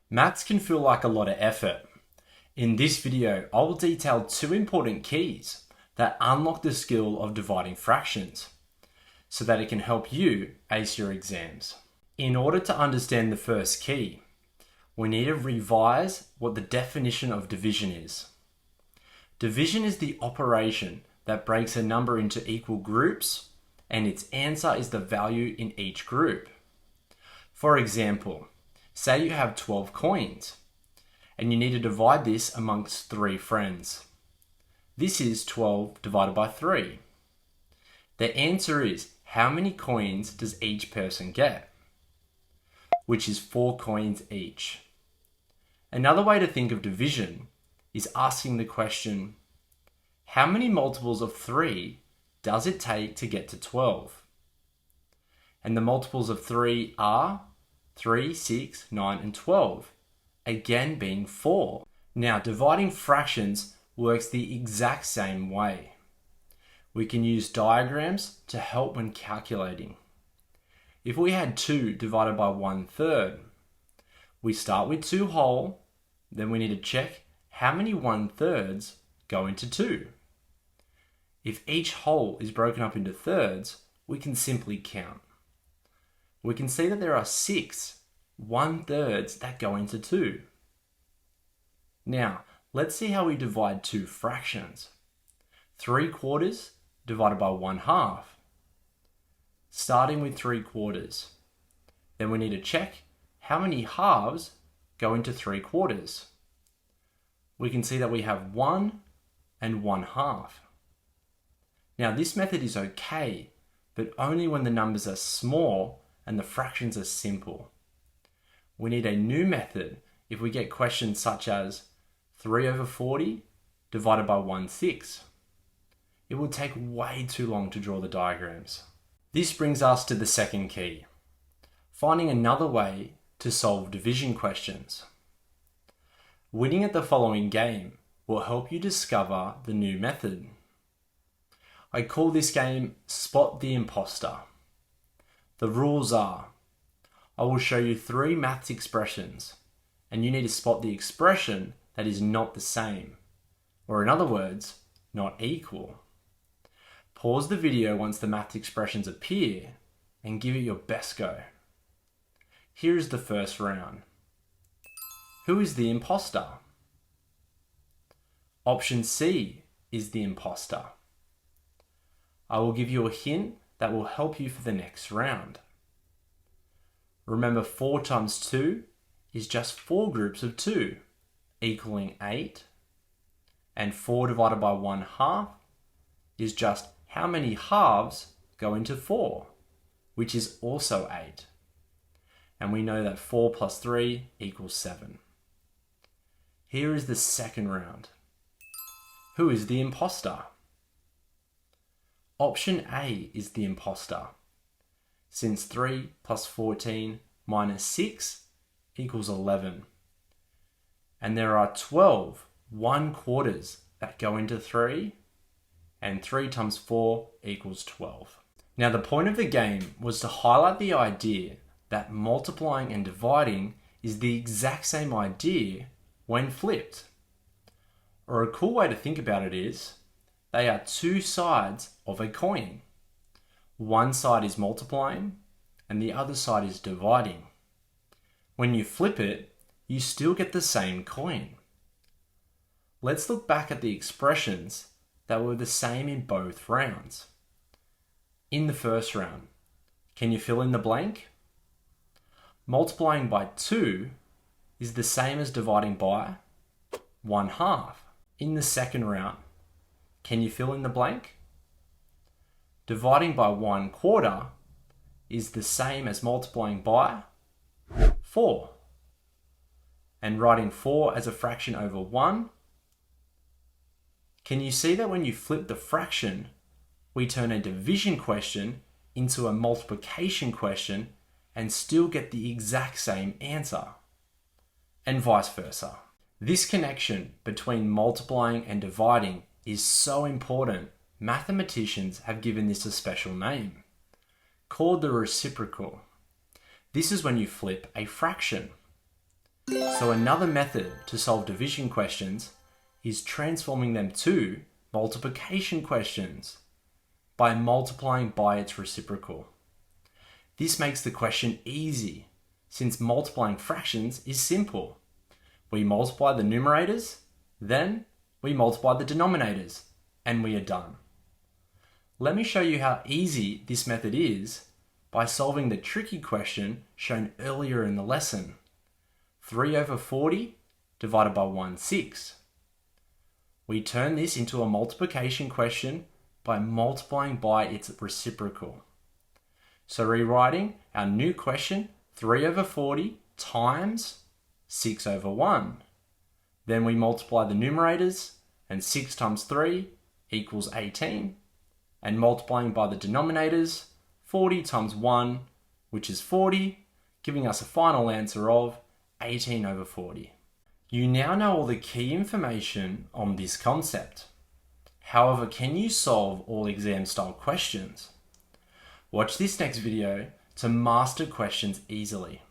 Maths can feel like a lot of effort. In this video, I will detail two important keys that unlock the skill of dividing fractions so that it can help you ace your exams. In order to understand the first key, we need to revise what the definition of division is. Division is the operation that breaks a number into equal groups, and its answer is the value in each group. For example, say you have 12 coins, and you need to divide this amongst 3 friends. This is 12 divided by 3. The answer is, how many coins does each person get? Which is 4 coins each. Another way to think of division is asking the question, how many multiples of 3 does it take to get to 12? And the multiples of 3 are 3, 6, 9, and 12, again being 4. Now, dividing fractions works the exact same way. We can use diagrams to help when calculating. If we had 2 divided by 1/3, we start with 2 whole, then we need to check how many 1/3s go into 2. If each whole is broken up into thirds, we can simply count. We can see that there are 6 1/3s that go into 2. Now, let's see how we divide two fractions. 3/4 divided by 1/2. Starting with 3/4. Then we need to check how many halves go into 3/4. We can see that we have 1 and 1/2. Now, this method is okay, but only when the numbers are small and the fractions are simple. We need a new method if we get questions such as 3/40 divided by 1/6. It will take way too long to draw the diagrams. This brings us to the second key, finding another way to solve division questions. Winning at the following game will help you discover the new method. I call this game Spot the Imposter. The rules are, I will show you 3 maths expressions, and you need to spot the expression that is not the same, or in other words, not equal. Pause the video once the maths expressions appear and give it your best go. Here is the first round. Who is the imposter? Option C is the imposter. I will give you a hint that will help you for the next round. Remember, 4 times 2 is just 4 groups of 2, equaling 8. And 4 divided by 1/2 is just how many halves go into 4, which is also 8. And we know that 4 plus 3 equals 7. Here is the second round. Who is the imposter? Option A is the imposter, since 3 plus 14 minus 6 equals 11. And there are 12 1/4s that go into 3, and 3 times 4 equals 12. Now, the point of the game was to highlight the idea that multiplying and dividing is the exact same idea when flipped. Or a cool way to think about it is, they are 2 sides of a coin. One side is multiplying and the other side is dividing. When you flip it, you still get the same coin. Let's look back at the expressions that were the same in both rounds. In the first round, can you fill in the blank? Multiplying by 2 is the same as dividing by 1/2. In the second round, can you fill in the blank? Dividing by 1/4 is the same as multiplying by 4. And writing 4 as a fraction over 1. Can you see that when you flip the fraction, we turn a division question into a multiplication question and still get the exact same answer? And vice versa. This connection between multiplying and dividing is so important, mathematicians have given this a special name, called the reciprocal. This is when you flip a fraction. So another method to solve division questions is transforming them to multiplication questions by multiplying by its reciprocal. This makes the question easy, since multiplying fractions is simple. We multiply the numerators, then we multiply the denominators, and we are done. Let me show you how easy this method is by solving the tricky question shown earlier in the lesson. 3/40 divided by 1/6. We turn this into a multiplication question by multiplying by its reciprocal. So rewriting our new question, 3/40 times 6/1. Then we multiply the numerators, and 6 times 3 equals 18. And multiplying by the denominators, 40 times 1, which is 40, giving us a final answer of 18/40. You now know all the key information on this concept. However, can you solve all exam-style questions? Watch this next video to master questions easily.